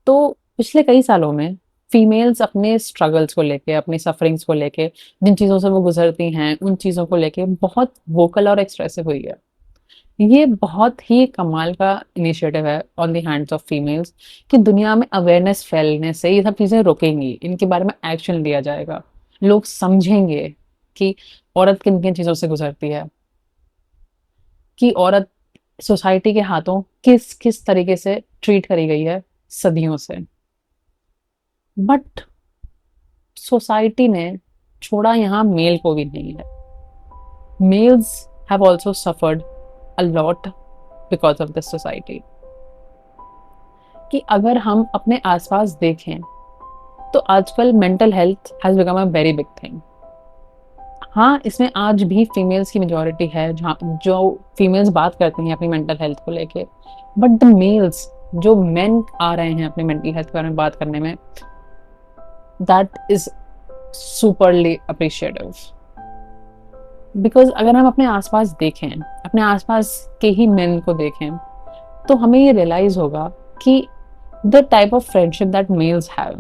तो पिछले कई सालों में फीमेल्स अपने स्ट्रगल्स को लेके, अपनी सफरिंग्स को लेके, जिन चीज़ों से वो गुज़रती हैं, उन चीज़ों को लेके बहुत वोकल और एक्सप्रेसिव हुई है। ये बहुत ही कमाल का इनिशिएटिव है on the hands of females कि दुनिया में अवेयरनेस फैलने से ये सब चीज़ें रुकेंगी, इनके बारे में एक्शन लिया जाएगा। लोग समझेंगे कि औरत किन-किन चीज़ों से गुज़रती है, कि औरत सोसाइटी के हाथों किस-किस तरीके से ट्रीट करी गई है सदियों से। बट सोसाइटी ने छोड़ा यहाँ मेल को भी नहीं है। Males have also suffered a lot because of this society. कि अगर हम अपने आसपास देखें तो आजकल mental health has become a very big thing. हाँ, इसमें आज भी फीमेल्स की मेजॉरिटी है जहाँ जो फीमेल्स बात करती हैं अपनी मेंटल हेल्थ को लेके। बट द मेल्स, जो मेन आ रहे हैं अपनी मेंटल हेल्थ के बारे में बात करने में, दैट इज़ सुपरली अप्रिशिएटिव। बिकॉज़ अगर हम अपने आसपास देखें, अपने आसपास के ही मेन को देखें, तो हमें ये रियलाइज़ होगा कि the type of friendship that males have,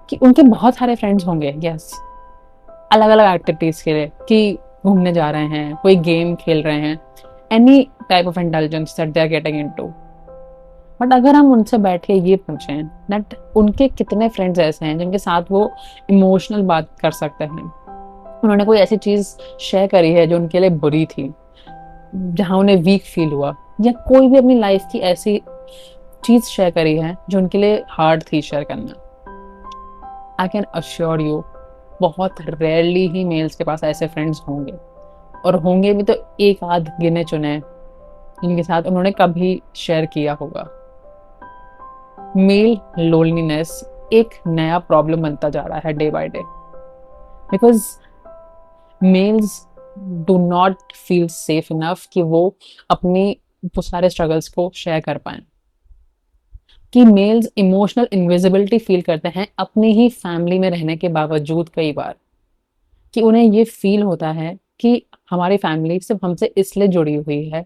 कि उनके बहुत सारे फ्रेंड्स होंगे, यस, अलग-अलग एक्टिविटीज़ के लिए, कि घूमने जा रहे हैं, कोई गेम खेल रहे हैं, any type of intelligence that they are getting into. But अगर हम उनसे बैठ के ये पूछें दैट उनके कितने फ्रेंड्स ऐसे हैं जिनके साथ वो इमोशनल बात कर सकते हैं, उन्होंने कोई ऐसी चीज़ शेयर करी है जो उनके लिए बुरी थी, जहाँ उन्हें वीक फील हुआ, या कोई भी अपनी लाइफ की ऐसी चीज़ शेयर करी है जो उनके लिए हार्ड थी शेयर करना। आई कैन अश्योर यू, बहुत रेयरली ही मेल्स के पास ऐसे फ्रेंड्स होंगे, और होंगे भी तो एक आध गिने चुने जिनके साथ उन्होंने कभी शेयर किया होगा। मेल लोनलीनेस एक नया प्रॉब्लम बनता जा रहा है day by day, because males do not feel safe enough कि वो अपनी वो सारे स्ट्रगल्स को शेयर कर पाएं। कि मेल्स इमोशनल इनविजिबिलिटी फील करते हैं अपनी ही फैमिली में रहने के बावजूद कई बार, कि उन्हें ये फील होता है कि हमारी फैमिली सिर्फ हमसे इसलिए जुड़ी हुई है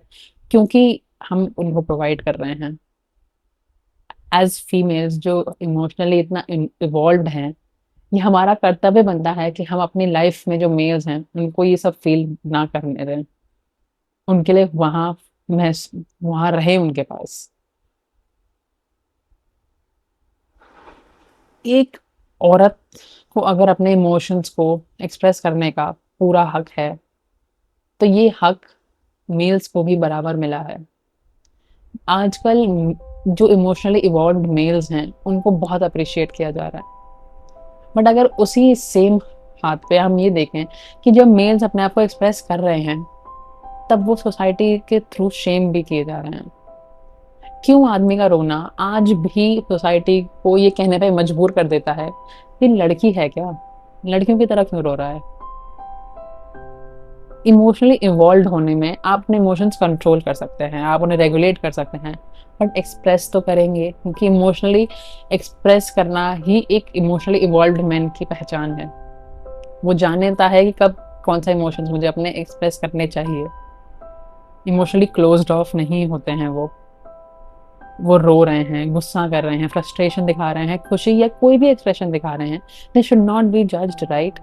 क्योंकि हम उनको प्रोवाइड कर रहे हैं। एज फीमेल्स जो इमोशनली इतना इवॉल्व हैं, ये हमारा कर्तव्य बनता है कि हम अपनी लाइफ में जो मेल्स हैं उनको ये सब फील ना करने दें, उनके लिए वहाँ रहे उनके पास। एक औरत को अगर अपने इमोशंस को एक्सप्रेस करने का पूरा हक है, तो ये हक मेल्स को भी बराबर मिला है। आजकल जो इमोशनली इवॉल्व्ड मेल्स हैं उनको बहुत अप्रिशिएट किया जा रहा है। बट अगर उसी सेम हाथ पे हम ये देखें कि जब मेल्स अपने आप को एक्सप्रेस कर रहे हैं, तब वो सोसाइटी के थ्रू शेम भी किए जा रहे हैं। क्यों आदमी का रोना आज भी सोसाइटी को ये कहने पे मजबूर कर देता है कि लड़की है क्या, लड़कियों की तरह क्यों रो रहा है। इमोशनली इन्वॉल्व होने में आप अपने इमोशंस कंट्रोल कर सकते हैं, आप उन्हें रेगुलेट कर सकते हैं, बट एक्सप्रेस तो करेंगे, क्योंकि इमोशनली एक्सप्रेस करना ही एक इमोशनली इवॉल्व्ड मैन की पहचान है। वो जानता है कि कब कौन सा इमोशंस मुझे अपने एक्सप्रेस करने चाहिए। इमोशनली क्लोज्ड ऑफ नहीं होते हैं वो रो रहे हैं, गुस्सा कर रहे हैं, फ्रस्ट्रेशन दिखा रहे हैं, खुशी या कोई भी एक्सप्रेशन दिखा रहे हैं, they should not be judged, right.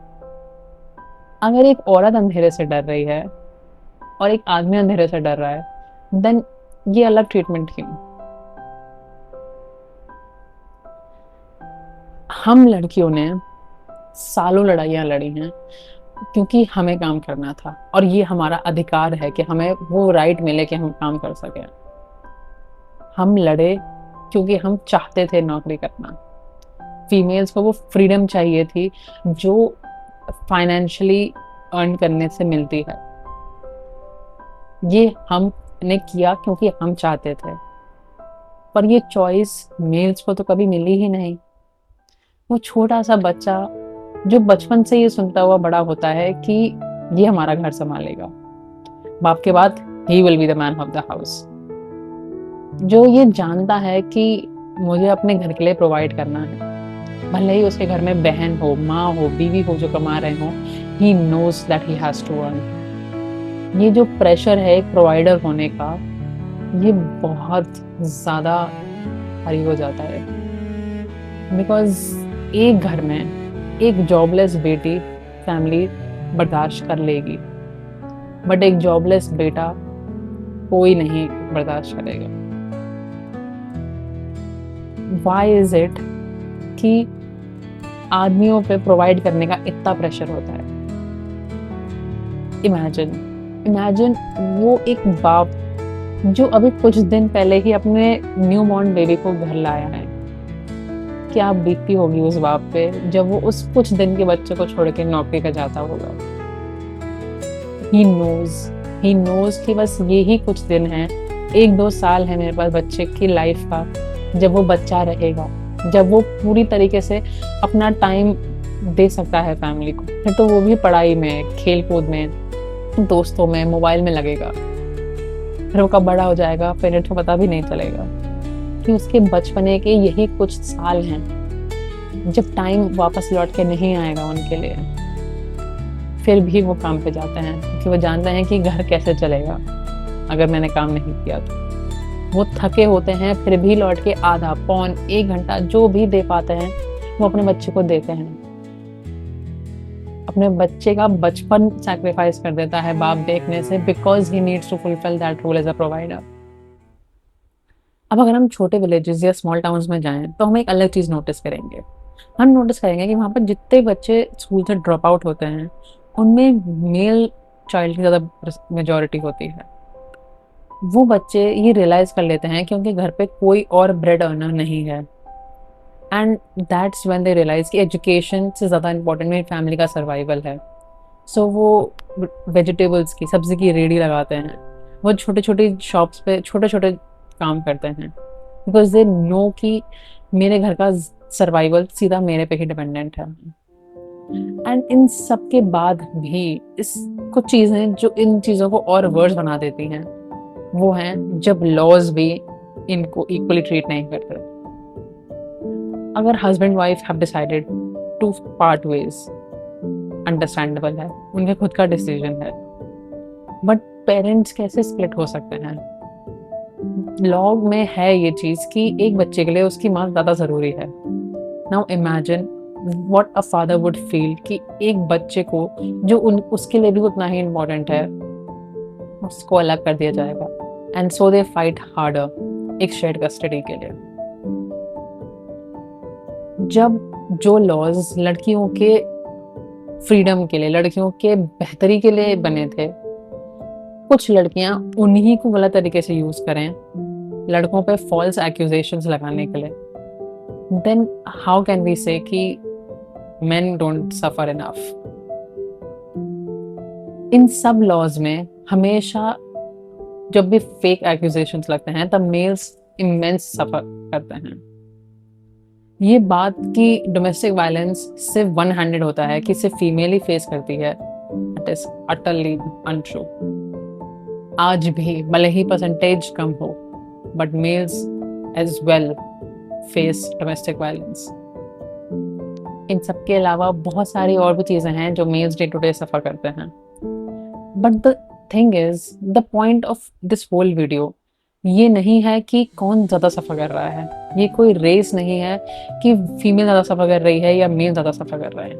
अगर एक औरत अंधेरे से डर रही है और एक आदमी अंधेरे से डर रहा है, देन ये अलग ट्रीटमेंट क्यों। हम लड़कियों ने सालों लड़ाइयाँ लड़ी हैं क्योंकि हमें काम करना था, और ये हमारा अधिकार है कि हमें वो राइट मिले कि हम काम कर सकें। हम लड़े क्योंकि हम चाहते थे नौकरी करना। फीमेल्स को वो फ्रीडम चाहिए थी जो फाइनेंशियली अर्न करने से मिलती है। ये हमने किया क्योंकि हम चाहते थे, पर ये चॉइस मेल्स को तो कभी मिली ही नहीं। वो छोटा सा बच्चा जो बचपन से ये सुनता हुआ बड़ा होता है कि ये हमारा घर संभालेगा, बाप के बाद he will be the man of the house, जो ये जानता है कि मुझे अपने घर के लिए प्रोवाइड करना है, भले ही उसके घर में बहन हो, माँ हो, बीवी हो जो कमा रहे हो, he knows that he has to earn. ये जो प्रेशर है एक प्रोवाइडर होने का, ये बहुत ज़्यादा भारी हो जाता है, बिकॉज एक घर में एक जॉबलेस बेटी फैमिली बर्दाश्त कर लेगी, बट एक जॉबलेस बेटा कोई नहीं बर्दाश्त करेगा। वाई इज इट कि आदमियों पे प्रोवाइड करने का इतना प्रेशर होता है? इमेजिन वो एक बाप जो अभी कुछ दिन पहले ही अपने न्यू बॉर्न बेबी को घर लाया है, क्या बीतती होगी उस बाप पे जब वो उस कुछ दिन के बच्चे को छोड़ के नौकरी पे जाता होगा। ही नोज कि बस ये ही कुछ दिन है, 1-2 साल है मेरे पास बच्चे की लाइफ का, जब वो बच्चा रहेगा, जब वो पूरी तरीके से अपना टाइम दे सकता है फैमिली को, फिर तो वो भी पढ़ाई में, खेल कूद में, दोस्तों में, मोबाइल में लगेगा। फिर वो कब बड़ा हो जाएगा पेरेंट्स को पता भी नहीं चलेगा कि उसके बचपने के यही कुछ साल हैं जब टाइम वापस लौट के नहीं आएगा उनके लिए। फिर भी वो काम पे जाते हैं क्योंकि वो जानते हैं कि घर कैसे चलेगा अगर मैंने काम नहीं किया तो। वो थके होते हैं फिर भी लौट के आधा पौन 1 घंटा जो भी दे पाते हैं वो अपने बच्चे को देते हैं। अपने बच्चे का बचपन सैक्रिफाइस कर देता है बाप देखने से, because he needs to fulfil that role as a provider. अब अगर हम छोटे विलेजेस या स्मॉल टाउन्स में जाएं तो हम एक अलग चीज नोटिस करेंगे। हम नोटिस करेंगे कि वहाँ पर जितने बच्चे स्कूल से ड्रॉप आउट होते हैं उनमें मेल चाइल्ड की ज़्यादा मेजॉरिटी होती है। वो बच्चे ये रियलाइज कर लेते हैं क्योंकि घर पे कोई और ब्रेड अर्नर नहीं है, and that's when they realise कि एजुकेशन से ज़्यादा इंपॉर्टेंट मेरी फैमिली का सर्वाइवल है। सो वो वेजिटेबल्स की, सब्जी की रेडी लगाते हैं, वो छोटे छोटे शॉप्स पे छोटे छोटे काम करते हैं, बिकॉज दे नो कि मेरे घर का सर्वाइवल सीधा मेरे पे ही डिपेंडेंट है। एंड इन सब के बाद भी इस कुछ चीज़ें जो इन चीज़ों को और वर्स बना देती हैं वो हैं जब लॉज भी इनको इक्वली ट्रीट नहीं करते। अगर husband wife have decided to part ways, understandable है, उनके खुद का डिसीजन है, बट पेरेंट्स कैसे स्प्लिट हो सकते हैं? लॉ में है ये चीज़ कि एक बच्चे के लिए उसकी माँ ज़्यादा ज़रूरी है। Now imagine what a father would feel कि एक बच्चे को जो उसके लिए भी उतना ही इम्पोर्टेंट है उसको अलग कर दिया जाएगा, and so they fight harder एक शेयर्ड कस्टडी के लिए। जब जो लॉज लड़कियों के फ्रीडम के लिए, लड़कियों के बेहतरी के लिए बने थे, कुछ लड़कियां उन्हीं को गलत तरीके से यूज करें लड़कों पे फॉल्स एक्यूजेशंस लगाने के लिए, देन हाउ कैन वी से कि men don't suffer enough? इन सब लॉज में हमेशा जब भी फेक एक्यूजेशंस लगते हैं तब मेल्स इमेंस सफर करते हैं। ये बात कि डोमेस्टिक वायलेंस सिर्फ वन हैंडेड होता है कि सिर्फ फीमेल ही फेस करती है, इट इज अटरली अनट्रू। आज भी भले ही परसेंटेज कम हो, but males as well face domestic violence. इन सब के अलावा बहुत सारी और भी चीज़ें हैं जो males day to day suffer करते हैं। But the thing is, the point of this whole video ये नहीं है कि कौन ज़्यादा सफ़र कर रहा है, ये कोई रेस नहीं है कि फीमेल ज़्यादा सफ़र कर रही है या मेल ज़्यादा सफ़र कर रहा है।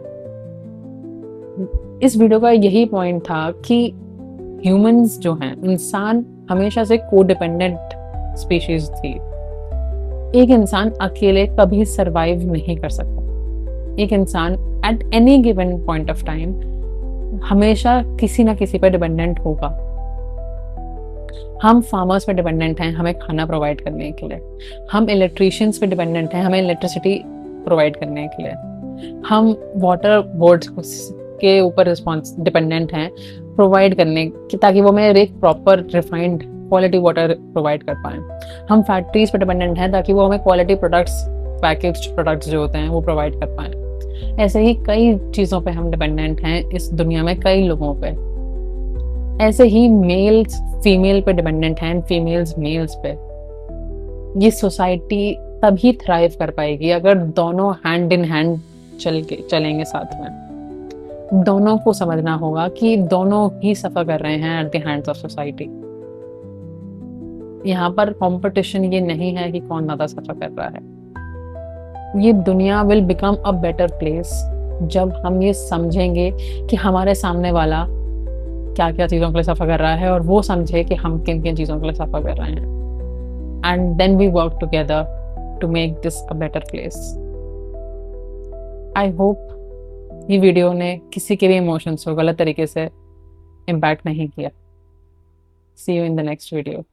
इस वीडियो का यही पॉइंट था कि ह्यूमंस जो हैं, इंसान हमेशा से कोडिपेंडेंट स्पीशीज थी। एक इंसान अकेले कभी सरवाइव नहीं कर सकता। एक इंसान at any given point of time हमेशा किसी ना किसी पर डिपेंडेंट होगा। हम फार्मर्स पे डिपेंडेंट हैं हमें खाना प्रोवाइड करने के लिए, हम इलेक्ट्रीशियंस पे डिपेंडेंट हैं हमें इलेक्ट्रिसिटी प्रोवाइड करने के लिए, हम वाटर बोर्ड्स के ऊपर डिपेंडेंट हैं प्रोवाइड करने की, ताकि वो हमें एक proper refined quality water provide कर पाएँ। हम फैक्ट्रीज पे डिपेंडेंट हैं ताकि वो हमें क्वालिटी प्रोडक्ट्स, पैकेज्ड प्रोडक्ट्स जो होते हैं वो प्रोवाइड कर पाएँ। ऐसे ही कई चीज़ों पे हम डिपेंडेंट हैं इस दुनिया में, कई लोगों पे। ऐसे ही मेल्स फीमेल पे डिपेंडेंट हैं, फीमेल्स मेल्स पे। ये सोसाइटी तभी थ्राइव कर पाएगी अगर दोनों हैंड इन हैंड चलेंगे साथ में। दोनों को समझना होगा कि दोनों ही सफ़र कर रहे हैं at the hands of society. यहाँ पर कंपटीशन ये नहीं है कि कौन ज़्यादा सफ़र कर रहा है। ये दुनिया will become a better place जब हम ये समझेंगे कि हमारे सामने वाला क्या-क्या चीज़ों के लिए सफ़र कर रहा है और वो समझे कि हम किन-किन चीज़ों के लिए सफ़र कर रहे हैं। And then we work together to make this a better place. I hope ये वीडियो ने किसी के भी इमोशंस को गलत तरीके से इम्पैक्ट नहीं किया। See you in the next video.